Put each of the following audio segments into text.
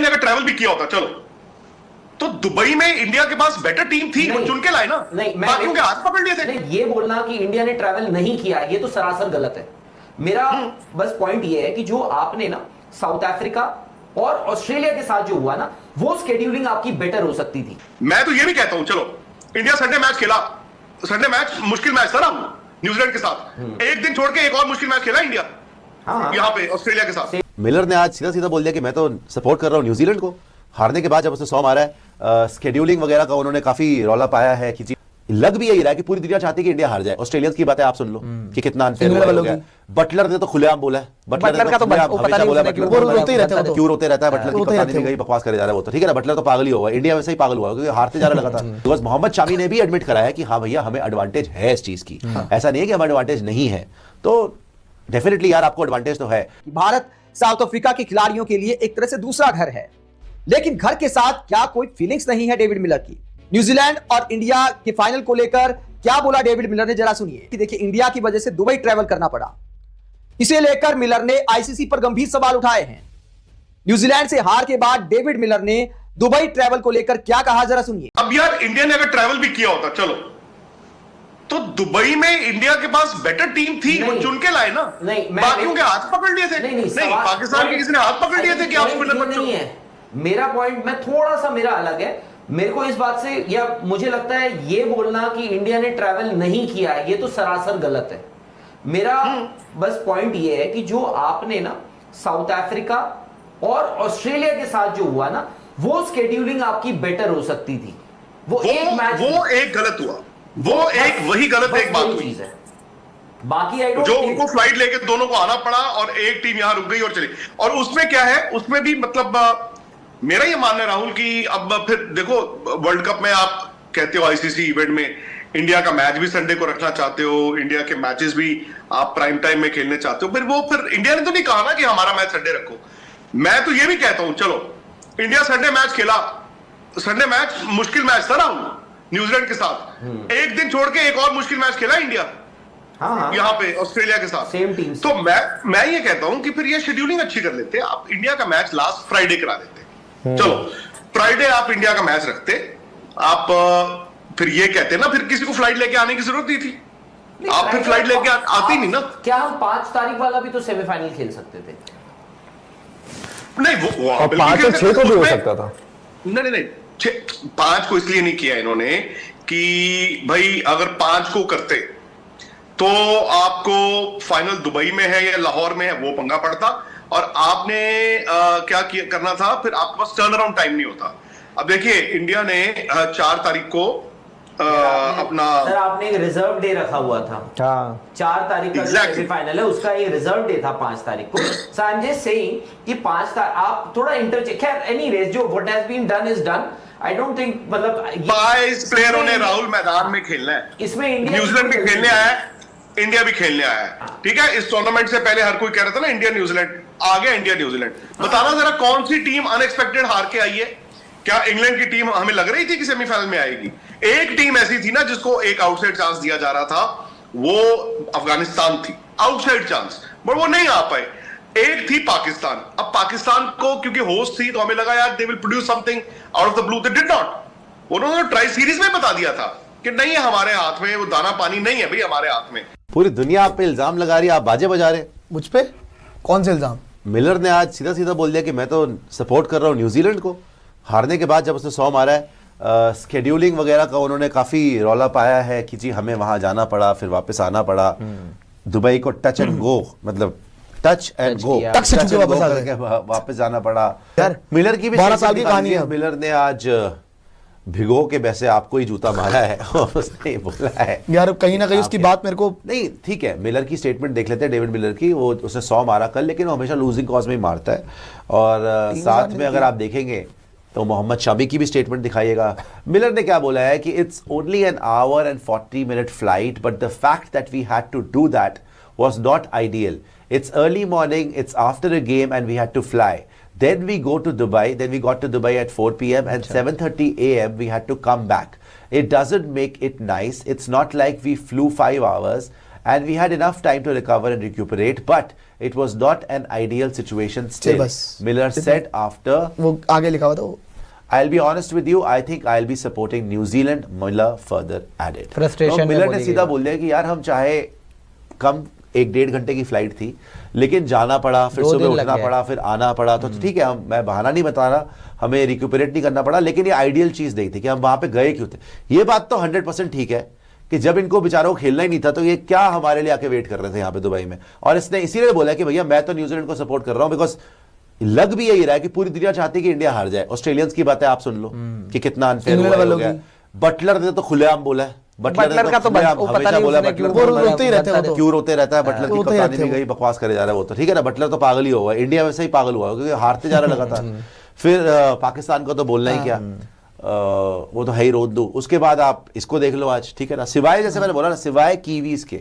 ने अगर ट्रैवल भी किया होता, चलो, तो दुबई में इंडिया के पास बेटर टीम थी, वो चुन के लाए ना, बाकियों के हाथ पकड़ लिए थे। नहीं, ये बोलना कि इंडिया ने ट्रैवल नहीं किया, ये तो सरासर गलत है। मेरा बस पॉइंट ये है कि जो आपने ना साउथ अफ्रीका और ऑस्ट्रेलिया के साथ जो हुआ ना, वो शेड्यूलिंग आपकी बेटर हो सकती थी। मैं तो ये भी कहता हूं, चलो इंडिया संडे मैच खेला, संडे मैच मुश्किल मैच था ना न्यूजीलैंड के साथ, एक दिन छोड़ के एक और मुश्किल मैच खेला इंडिया यहाँ पे ऑस्ट्रेलिया के साथ। मिलर ने आज सीधा सीधा बोल दिया कि मैं तो सपोर्ट कर रहा हूं न्यूजीलैंड को। हारने के बाद जब उसने 100 मारा है, स्केड्यूलिंग वगैरह का उन्होंने काफी रौला पाया है कि लग भी यही रहा है कि पूरी दुनिया चाहती है कि इंडिया हार जाए। ऑस्ट्रेलियंस की बातें आप सुन लो कि कितना अनफेयर हो गया। बटलर ने तो खुलेआम बोला है, बटलर का तो पता नहीं बोला, क्यों रोते रहता है बटलर की, पता नहीं कहीं बकवास करे जा रहा है वो तो, ठीक है ना, बटलर तो पागल ही होगा, इंडिया वैसे ही पागल हुआ क्योंकि हारते जा रहा लगा था। बिकॉज मोहम्मद शामी ने भी एडमिट कराया कि हाँ भैया हमें एडवांटेज है इस चीज की, ऐसा नहीं है कि हमें एडवांटेज नहीं है। तो डेफिनेटली यार आपको एडवांटेज तो है। भारत साउथ अफ्रीका के खिलाड़ियों के लिए एक तरह से दूसरा घर है, लेकिन घर के साथ क्या कोई फीलिंग्स नहीं है डेविड मिलर की? न्यूजीलैंड और इंडिया के फाइनल को लेकर क्या बोला डेविड मिलर ने, जरा सुनिए। कि देखिए, इंडिया की वजह से दुबई ट्रैवल करना पड़ा, इसे लेकर मिलर ने आईसीसी पर गंभीर सवाल उठाए हैं। न्यूजीलैंड से हार के बाद डेविड मिलर ने दुबई ट्रैवल को लेकर क्या कहा, जरा सुनिए। अब यार इंडिया ने अगर ट्रैवल भी किया होता, चलो, तो दुबई में इंडिया के पास बेटर टीम थी, वो चुन के लाए ना, बाकियों के हाथ पकड़ लिए थे। नहीं, पाकिस्तान के किसी ने हाथ पकड़ लिए थे कि आप स्पिनर मत चुनो। मेरा पॉइंट मैं थोड़ा सा मेरा अलग है। मेरे को इस बात से, या मुझे लगता है ये बोलना कि इंडिया ने ट्रैवल नहीं किया है, ये तो सरासर गलत है। मेरा बस पॉइंट ये है कि जो आपने ना साउथ अफ्रीका और ऑस्ट्रेलिया के साथ जो हुआ ना, वो शेड्यूलिंग आपकी बेटर हो सकती थी। वो एक मैच, वो एक गलत हुआ, वो एक वही गलत एक बात हुई है। बाकी जो उनको फ्लाइट लेके दोनों को आना पड़ा और एक टीम यहां रुक गई और चली। और उसमें क्या है, उसमें भी मतलब मेरा ये मानना है राहुल कि अब फिर देखो, वर्ल्ड कप में आप कहते हो आईसीसी इवेंट में इंडिया का मैच भी संडे को रखना चाहते हो, इंडिया के मैचेस भी आप प्राइम टाइम में खेलने चाहते हो, फिर इंडिया ने तो नहीं कहा ना कि हमारा मैच संडे रखो। मैं तो ये भी कहता हूं, चलो इंडिया संडे मैच खेला, संडे मैच मुश्किल मैच था राहुल न्यूजीलैंड के साथ, एक दिन छोड़ के एक और मुश्किल मैच खेला इंडिया यहाँ पे ऑस्ट्रेलिया के साथ, सेम टीम। तो मैं ये कहता हूं कि फिर ये शेड्यूलिंग अच्छी कर लेते, आप इंडिया का मैच लास्ट फ्राइडे करा देते। चलो फ्राइडे आप इंडिया का मैच रखते, आप फिर ये कहते ना, फिर किसी को फ्लाइट लेके आने की जरूरत नहीं थी, आप फिर फ्लाइट लेके आती नहीं ना। क्या हम 5 तारीख वाला भी तो सेमीफाइनल खेल सकते थे? नहीं, वो 5 और 6 को भी हो सकता था। नहीं, 5 को इसलिए नहीं किया इन्होंने कि भाई अगर 5 को करते तो आपको फाइनल दुबई में है या लाहौर में है, वो पंगा पड़ता, और आपने क्या करना था, फिर आपके पास टर्न अराउंड टाइम नहीं होता। अब देखिए इंडिया ने 4 तारीख को अपना, सर आपने एक रिजर्व डे रखा हुआ था, 4 तारीख का सेमीफाइनल है, उसका ये रिजर्व डे था 5 तारीख को। So I am just saying कि 5 तारीख आप थोड़ा इंटरचेंज, खैर एनीवेज जो what has been done is done. I don't think, मतलब 22 प्लेयरों ने राहुल मैदान में खेलना है, इसमें इंडिया न्यूजीलैंड भी खेलने आया है, इंडिया भी खेलने आया है, ठीक है। इस टूर्नामेंट से पहले हर कोई कह रहा था ना इंडिया न्यूजीलैंड, आ गया इंडिया न्यूजीलैंड। बताना जरा कौन सी टीम अनएक्सपेक्टेड हार के आई है? क्या इंग्लैंड की टीम हमें लग रही थी कि सेमीफाइनल में आएगी? एक टीम ऐसी थी ना जिसको एक आउटसाइड चांस दिया जा रहा था, वो अफगानिस्तान थी, आउटसाइड चांस, बट वो नहीं आ पाए। एक थी पाकिस्तान, अब पाकिस्तान को क्योंकि होस्ट थी तो हमें लगा यार they will produce something out of the blue, they did not. उन्होंने ट्राई सीरीज में बता दिया था कि नहीं है हमारे हाथ में, वो दाना पानी नहीं है भाई हमारे हाथ में। पूरी दुनिया आप पे इल्जाम लगा रही है, आप बाजे बजा रहे। मुझ पे कौन से इल्जाम? मिलर ने आज सीधा सीधा बोल दिया कि मैं तो सपोर्ट कर रहा हूं न्यूजीलैंड को। हारने के बाद जब उसने 100 मारा है, स्केड्यूलिंग वगैरह का उन्होंने काफी रौला पाया है कि जी हमें वहां जाना पड़ा, फिर वापस आना पड़ा, दुबई को टच एंड गो, मतलब टच एंड गो, वापस जाना पड़ा। यार मिलर की भी 12 साल की कहानी है। मिलर ने आज भिगो के वैसे आपको ही जूता मारा है और उसने बोला है यार, कहीं ना कहीं उसकी बात मेरे को नहीं, ठीक है। मिलर की स्टेटमेंट देख लेते हैं, डेविड मिलर की। वो उसने 100 मारा कल, लेकिन वो हमेशा लूजिंग कॉज में ही मारता है। और साथ में अगर आप देखेंगे तो मोहम्मद शामी की भी स्टेटमेंट दिखाइएगा। मिलर ने क्या बोला है कि it's only an hour and 40 minute flight, but the fact that we had to do that was not ideal. It's early morning, it's after a game and we had to fly. Then we go to Dubai, then we got to Dubai at 4 p.m. and 7:30 a.m. we had to come back. It doesn't make it nice. It's not like we flew 5 hours and we had enough time to recover and recuperate, but it was not an ideal situation still. बस। Miller said after. वो आगे लिखा हुआ था वो। I'll be honest with you, I think I'll be supporting New Zealand, Miller further added. Frustration में Miller ने बोली सीधा गई बोल दिया कि यार हम चाहे कम 1-1.5 घंटे की फ्लाइट थी, लेकिन जाना पड़ा, फिर 2 सुबह दिन लग उठना गए। पड़ा, फिर आना पड़ा, तो ठीक है, मैं बहाना नहीं बता रहा, हमें रिक्यूपरेट नहीं करना पड़ा, लेकिन ये आइडियल चीज नहीं थी कि हम वहां पे गए क्यों थे। ये बात तो 100% ठीक है कि जब इनको बेचारों को खेलना ही नहीं था तो ये क्या हमारे लिए आके वेट कर रहे थे यहाँ पे दुबई में। और इसने इसीलिए बोला कि भैया मैं तो न्यूजीलैंड को सपोर्ट कर रहा हूँ, बिकॉज लग भी यही रहा है कि पूरी दुनिया चाहती है कि इंडिया हार जाए। ऑस्ट्रेलियंस की बातें आप सुन लो कि कितना अनफेयर इंग्लैंड हो वालों गया। की। बटलर ने तो खुलेआम बोला है, बटलर का तो खुलेआम वो पता हमेशा नहीं बोला उसने बटलर क्यों को वो रोते ही रहते हैं वो तो। क्यों रोते रहता है बटलर की रोते ही कप्तानी रहते में हैं गई, बकवास करे जा रहा है वो तो, ठीक है ना, बटलर तो पागल ही हुआ है, इंडिया वैसे ही पागल हुआ है क्योंकि हारते जा रहा लगातार। फिर पाकिस्तान को तो बोलना ही क्या, वो तो है ही रोद दो। उसके बाद आप इसको देख लो आज, ठीक है ना, सिवाय जैसे मैंने बोला ना, सिवाय कीवीज के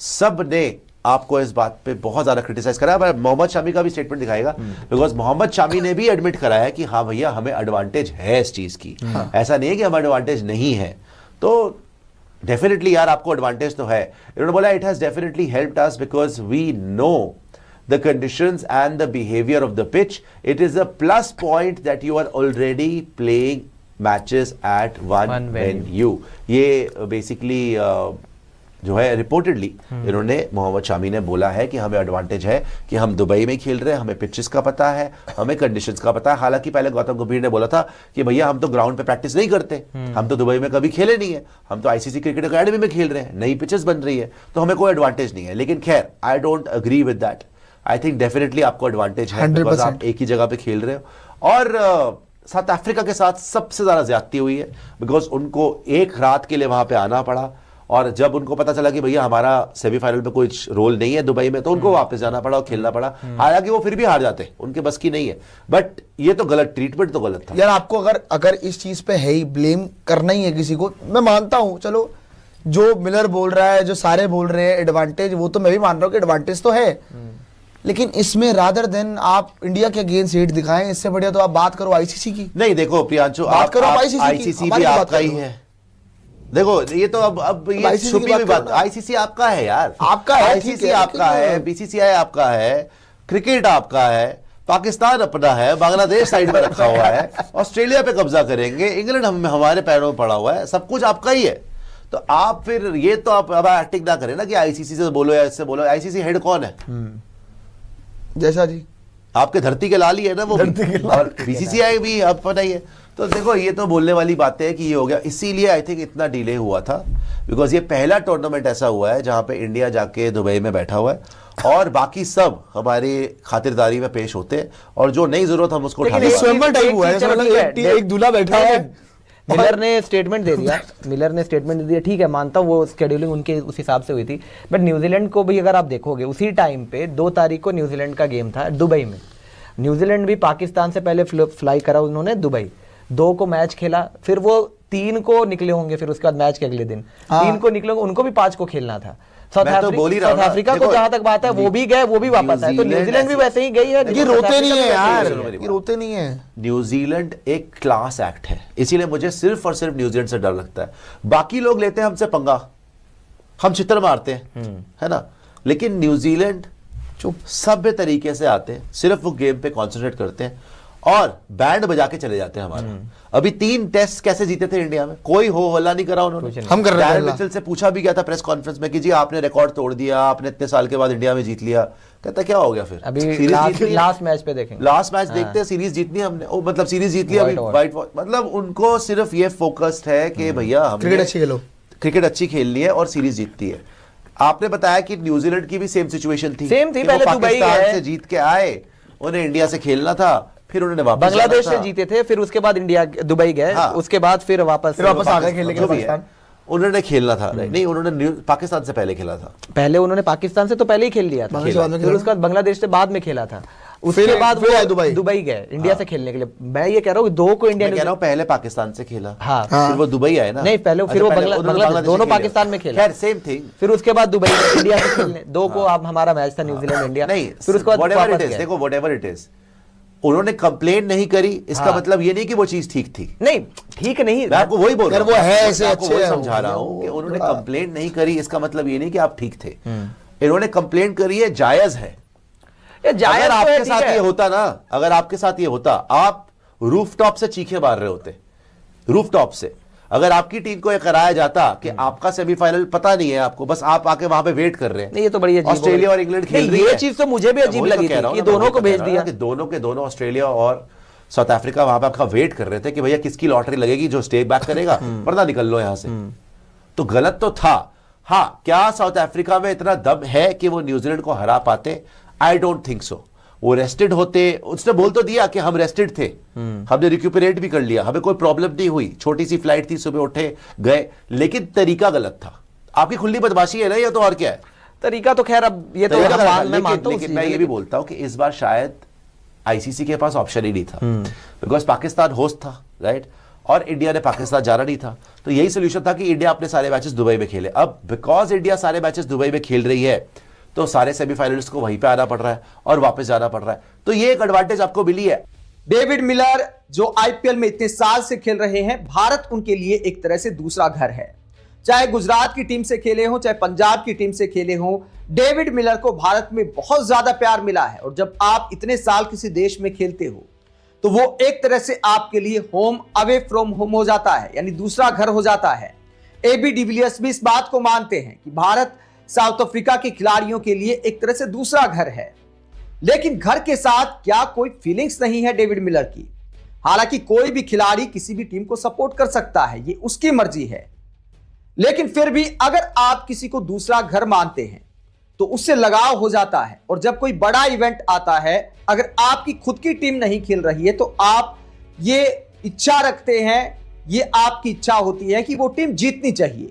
सब ने आपको इस बात पे बहुत ज्यादा क्रिटिसाइज करा है। मोहम्मद शामी का भी स्टेटमेंट दिखाएगा, बिकॉज मोहम्मद शामी ने भी एडमिट करा है कि हाँ भैया हमें एडवांटेज है इस चीज की, ऐसा नहीं है कि हमें एडवांटेज नहीं है। तो डेफिनेटली यार आपको एडवांटेज तो है। इन्होंने बोला it has definitely helped us because we know the conditions and the behavior of the pitch. It is a plus point that you are already playing matches at one venue. ये basically जो है reportedly इन्होंने मोहम्मद शामी ने बोला है कि हमें advantage है कि हम दुबई में खेल रहे हैं, हमें पिचेस का पता है, हमें कंडीशंस का पता है। हालांकि पहले गौतम गंभीर ने बोला था कि भैया हम तो ग्राउंड पे प्रैक्टिस नहीं करते, हम तो दुबई में कभी खेले नहीं है, हम तो आईसीसी क्रिकेट अकेडमी में खेल रहे हैं, नई पिचेस बन रही है, तो हमें कोई एडवांटेज नहीं है। लेकिन खैर I don't agree with that. I think definitely आपको एडवांटेज है, बिकॉज आप एक ही जगह पे खेल रहे हो। और साउथ अफ्रीका के साथ सबसे ज्यादा ज्यादती हुई है, बिकॉज उनको एक रात के लिए वहां पे आना पड़ा, और जब उनको पता चला कि भैया हमारा सेमीफाइनल में कोई रोल नहीं है दुबई में, तो उनको वापस जाना पड़ा और खेलना पड़ा। हालांकि वो फिर भी हार जाते, उनके बस की नहीं है, बट ये तो गलत, ट्रीटमेंट तो गलत था यार। आपको अगर इस चीज पे है ही ब्लेम करना ही है किसी को, मैं मानता हूं, चलो जो मिलर बोल रहा है, जो सारे बोल रहे हैं एडवांटेज, वो तो मैं भी मान रहा हूं कि एडवांटेज तो है, लेकिन इसमें रादर देन आप इंडिया के अगेंस्ट हेट दिखाएं, इससे बढ़िया तो आप बात करो आईसीसी की। नहीं देखो प्रियांशु, बात करो आईसीसी भी आपका ही है। देखो ये तो अब ये छुपी हुई बात, आईसीसी आपका है यार, आपका है, आईसीसी आपका है, बीसीसीआई आपका है, क्रिकेट आपका है, पाकिस्तान अपना है, बांग्लादेश साइड में रखा हुआ है, ऑस्ट्रेलिया पे कब्जा करेंगे, इंग्लैंड हमारे पैरों में पड़ा हुआ है, सब कुछ आपका ही है। तो आप फिर ये तो आप अब एक्टिंग ना करें ना कि आईसीसी से बोलो या इससे बोलो। आईसीसी हेड कौन है? जैसा जी आपके धरती के लाल ही है ना वो, और बीसीसीआई भी आप पता ही है। तो देखो ये तो बोलने वाली बातें है कि ये हो गया, इसीलिए आई थिंक इतना डिले हुआ था, बिकॉज ये पहला टूर्नामेंट ऐसा हुआ है जहां पे इंडिया जाके दुबई में बैठा हुआ है और बाकी सब हमारी खातिरदारी में पेश होते हैं, और जो नई जरूरत हम उसको उठाते हैं। स्वयंवर टाइप हुआ है, मतलब एक दूल्हा बैठा है। मिलर ने स्टेटमेंट दे दिया, ठीक है, मानता हूँ वो स्केड्यूलिंग उनके उस हिसाब से हुई थी, बट न्यूजीलैंड को भी अगर आप देखोगे उसी टाइम पे 2 तारीख को न्यूजीलैंड का गेम था दुबई में। न्यूजीलैंड भी पाकिस्तान से पहले फ्लाई करा उन्होंने दुबई, 2 को मैच खेला, फिर वो 3 को निकले होंगे, फिर उसके बाद मैच के अगले दिन 3 को निकले होंगे, उनको भी 5 को खेलना था। साउथ अफ्रीका को जहां तक बात है वो भी गए, वो भी वापस आए, तो न्यूजीलैंड भी वैसे ही गई है। ये रोते नहीं है यार, ये रोते नहीं है। न्यूजीलैंड एक क्लास एक्ट है, इसीलिए मुझे सिर्फ और सिर्फ न्यूजीलैंड से डर लगता है। बाकी लोग लेते हैं हमसे पंगा, हम चित्र मारते हैं, है ना, लेकिन न्यूजीलैंड चुप सभ्य तरीके से आते हैं, सिर्फ वो गेम पे कॉन्सेंट्रेट करते हैं और बैंड बजा के चले जाते हैं हमारा। अभी 3 टेस्ट कैसे जीते थे इंडिया में, कोई हो हल्ला नहीं करा उन्होंने। हम कर रहे हैं। मिचेल से पूछा भी गया था प्रेस कॉन्फ्रेंस में कि जी आपने रिकॉर्ड तोड़ दिया, आपने इतने साल के बाद इंडिया में जीत लिया। कहता क्या हो गया फिर, अभी लास्ट मैच पे देखेंगे, लास्ट मैच देखते हैं, सीरीज जीतनी हमने, ओ मतलब सीरीज जीत लिया अभी वाइट, मतलब उनको सिर्फ ये फोकस्ड है कि भैया हम क्रिकेट अच्छी खेलो, क्रिकेट अच्छी खेलनी है और सीरीज जीतती है। आपने बताया कि न्यूजीलैंड की भी सेम सिचुएशन थी, पहले पाकिस्तान से जीत के आए, उन्हें इंडिया से खेलना था, फिर उन्होंने वापस बांग्लादेश से जीते थे, फिर उसके बाद इंडिया दुबई गए, उसके बाद फिर वापस आ गए खेलने के लिए पाकिस्तान। उन्होंने खेलना था, नहीं उन्होंने पाकिस्तान से पहले खेला था, पहले उन्होंने पाकिस्तान से तो पहले ही खेल लिया था, फिर उसके बाद बांग्लादेश से बाद में खेला था, उसके बाद वो दुबई गए इंडिया से खेलने के लिए। मैं ये कह रहा हूँ 2 को इंडिया ने, पहले पाकिस्तान से खेला, हाँ, फिर वो दुबई आए ना, नहीं पहले फिर वो बांग्लादेश, दोनों पाकिस्तान में खेला, सेम थिंग, फिर उसके बाद दुबई इंडिया से खेलने। 2 को आप हमारा मैच था न्यूजीलैंड इंडिया, नहीं, फिर उसके बाद देखो व्हाटएवर इट इज, उन्होंने कंप्लेन नहीं करी, इसका मतलब ये नहीं कि वो चीज ठीक थी। नहीं ठीक नहीं, मैं आपको वही बोल रहा अगर वो है ऐसे मैं आपको अच्छे वही हैं, समझा रहा हूं कि उन्होंने कंप्लेन नहीं करी, इसका मतलब ये नहीं कि आप ठीक थे। इन्होंने कंप्लेन करी है, जायज है। ये जायज अगर तो है, आपके ठीक साथ है। ये होता ना, अगर आपके साथ ये होता, आप रूफटॉप से चीखे मार रहे होते, रूफटॉप से। अगर आपकी टीम को ये कराया जाता कि आपका सेमीफाइनल पता नहीं है आपको, बस आप आके वहां पे वेट कर रहे हैं। नहीं, ये तो बड़ी अजीब हो ऑस्ट्रेलिया गई। और इंग्लैंड खेल नहीं, रही ये है। चीज तो मुझे भी अजीब वही तो लगी कह थी रहा हूं कि ना, दोनों वही को तो कह भेज रहा हूं दिया। कि दोनों के दोनों ऑस्ट्रेलिया और साउथ अफ्रीका वहां पे आपका वेट कर रहे थे कि भैया किसकी लॉटरी लगेगी जो स्टे बैक करेगा, वरना निकल लो यहां से। तो गलत तो था। हाँ, क्या साउथ अफ्रीका में इतना दम है कि वो न्यूजीलैंड को हरा पाते? आई डोंट थिंक सो। वो रेस्टेड होते, उसने बोल तो दिया कि हम रेस्टेड थे, हमने रिक्यूपरेट भी कर लिया, हमें कोई प्रॉब्लम नहीं हुई, छोटी सी फ्लाइट थी, सुबह उठे गए, लेकिन तरीका गलत था। आपकी खुली बदमाशी है ना, ये तो और क्या है? तरीका तो खैर अब ये तो तरीका गलत था, मैं मानता हूं, लेकिन मैं ये भी बोलता हूं कि इस बार शायद आईसीसी के पास ऑप्शन ही नहीं था, बिकॉज पाकिस्तान होस्ट था, राइट, और इंडिया ने पाकिस्तान जाना नहीं था। तो यही सोल्यूशन था कि इंडिया अपने सारे मैचेस दुबई में खेले। अब बिकॉज इंडिया सारे मैचेस दुबई में खेल रही है, तो सारे सेमीफाइनलिस्ट को वहीं पे आना पड़ रहा है और वापस जाना पड़ रहा है, तो ये एक एडवांटेज आपको मिली है। डेविड मिलर जो आईपीएल में इतने साल से खेल रहे हैं, भारत उनके लिए एक तरह से दूसरा घर है। चाहे गुजरात की टीम से खेले हो, चाहे पंजाब की टीम से खेले हो, डेविड मिलर को भारत में बहुत ज्यादा प्यार मिला है। और जब आप इतने साल किसी देश में खेलते हो तो वो एक तरह से आपके लिए होम अवे फ्रॉम होम हो जाता है, यानी दूसरा घर हो जाता है। एबी डिविलियर्स भी इस बात को मानते हैं कि भारत साउथ अफ्रीका के खिलाड़ियों के लिए एक तरह से दूसरा घर है। लेकिन घर के साथ क्या कोई फीलिंग्स नहीं है डेविड मिलर की? हालांकि कोई भी खिलाड़ी किसी भी टीम को सपोर्ट कर सकता है, ये उसकी मर्जी है। लेकिन फिर भी अगर आप किसी को दूसरा घर मानते हैं तो उससे लगाव हो जाता है। और जब कोई बड़ा इवेंट आता है, अगर आपकी खुद की टीम नहीं खेल रही है तो आप ये इच्छा रखते हैं, ये आपकी इच्छा होती है कि वो टीम जीतनी चाहिए।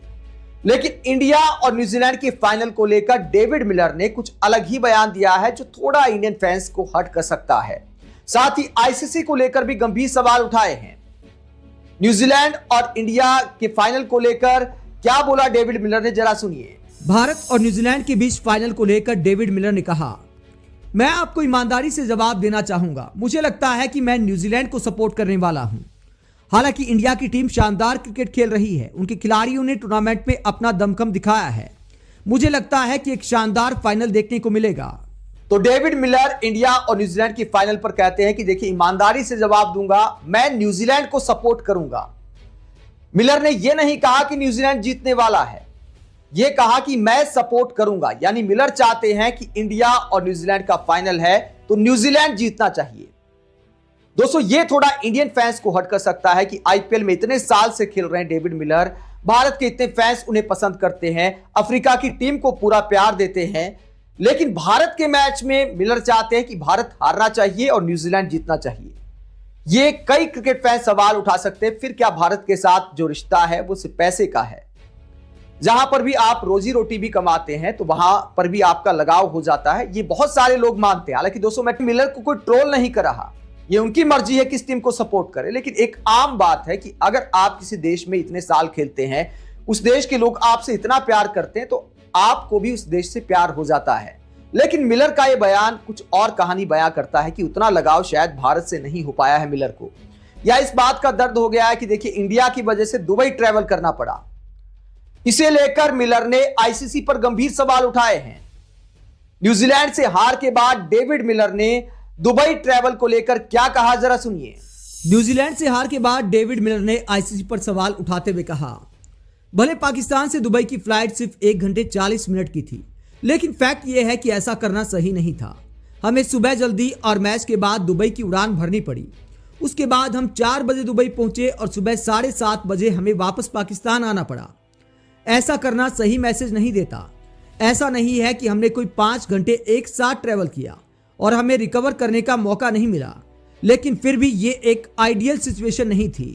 लेकिन इंडिया और न्यूजीलैंड के फाइनल को लेकर डेविड मिलर ने कुछ अलग ही बयान दिया है जो थोड़ा इंडियन फैंस को हर्ट कर सकता है। साथ ही आईसीसी को लेकर भी गंभीर सवाल उठाए हैं। न्यूजीलैंड और इंडिया के फाइनल को लेकर क्या बोला डेविड मिलर ने, जरा सुनिए। भारत और न्यूजीलैंड के बीच फाइनल को लेकर डेविड मिलर ने कहा, मैं आपको ईमानदारी से जवाब देना चाहूंगा। मुझे लगता है कि मैं न्यूजीलैंड को सपोर्ट करने वाला हूं। हालांकि इंडिया की टीम शानदार क्रिकेट खेल रही है, उनके खिलाड़ियों ने टूर्नामेंट में अपना दमखम दिखाया है। मुझे लगता है कि एक शानदार फाइनल देखने को मिलेगा। तो डेविड मिलर इंडिया और न्यूजीलैंड की फाइनल पर कहते हैं कि देखिए, ईमानदारी से जवाब दूंगा, मैं न्यूजीलैंड को सपोर्ट करूंगा। मिलर ने यह नहीं कहा कि न्यूजीलैंड जीतने वाला है, यह कहा कि मैं सपोर्ट करूंगा। यानी मिलर चाहते हैं कि इंडिया और न्यूजीलैंड का फाइनल है तो न्यूजीलैंड जीतना चाहिए। दोस्तों, ये थोड़ा इंडियन फैंस को हर्ट कर सकता है कि आईपीएल में इतने साल से खेल रहे हैं डेविड मिलर, भारत के इतने फैंस उन्हें पसंद करते हैं, अफ्रीका की टीम को पूरा प्यार देते हैं, लेकिन भारत के मैच में मिलर चाहते हैं कि भारत हारना चाहिए और न्यूजीलैंड जीतना चाहिए। ये कई क्रिकेट फैंस सवाल उठा सकते हैं, फिर क्या भारत के साथ जो रिश्ता है वो सिर्फ पैसे का है? जहां पर भी आप रोजी रोटी भी कमाते हैं तो वहां पर भी आपका लगाव हो जाता है, ये बहुत सारे लोग मानते हैं। हालांकि दोस्तों, मैं मिलर को कोई ट्रोल नहीं कर रहा, ये उनकी मर्जी है किस टीम को सपोर्ट करे। लेकिन एक आम बात है कि अगर आप किसी देश में इतने साल खेलते हैं, उस देश के लोग आपसे इतना प्यार करते हैं, तो आपको भी उस देश से प्यार हो जाता है। लेकिन मिलर का यह बयान कुछ और कहानी बयां करता है कि उतना लगाव शायद भारत से नहीं हो पाया है मिलर को, या इस बात का दर्द हो गया है कि देखिए, इंडिया की वजह से दुबई ट्रैवल करना पड़ा। इसे लेकर मिलर ने आईसीसी पर गंभीर सवाल उठाए हैं। न्यूजीलैंड से हार के बाद डेविड मिलर ने दुबई ट्रैवल को लेकर क्या कहा, जरा सुनिए। न्यूजीलैंड से हार के बाद डेविड मिलर ने आईसीसी पर सवाल उठाते हुए कहा, भले पाकिस्तान से दुबई की फ्लाइट सिर्फ 1 घंटे 40 मिनट की थी, लेकिन फैक्ट यह है कि ऐसा करना सही नहीं था। हमें सुबह जल्दी और मैच के बाद दुबई की उड़ान भरनी पड़ी। उसके बाद हम 4 बजे दुबई पहुंचे और सुबह 7:30 बजे हमें वापस पाकिस्तान आना पड़ा। ऐसा करना सही मैसेज नहीं देता। ऐसा नहीं है कि हमने कोई 5 घंटे एक साथ ट्रैवल किया और हमें रिकवर करने का मौका नहीं मिला, लेकिन फिर भी ये एक आइडियल सिचुएशन नहीं थी।